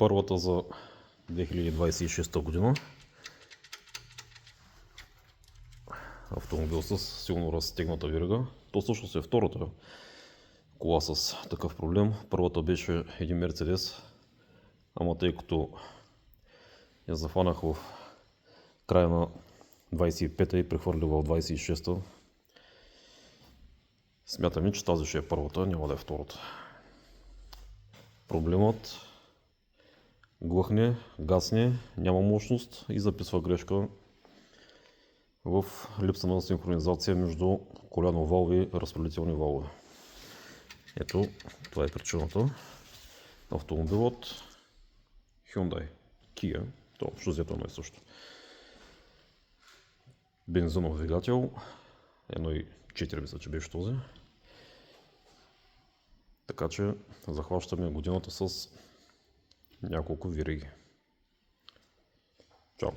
Първата за 2026 година. Автомобил с силно разтегната верига. То всъщност е втората кола с такъв проблем. Първата беше един Мерцедес, ама тъй като я зафанах в края на 25-та и прехвърлих в 26-та, смятаме, че тази ще е първата, няма да е втората. Проблемът глъхне, гасне, няма мощност и записва грешка в липса на синхронизация между коляно валви и разпределителни валове. Ето, това е причината. Автомобил от Hyundai, Kia, то общо взето е също. Бензинов двигател, 1.4 мисля, че беше този. Така че захващаме годината с няколко вериги. Чао!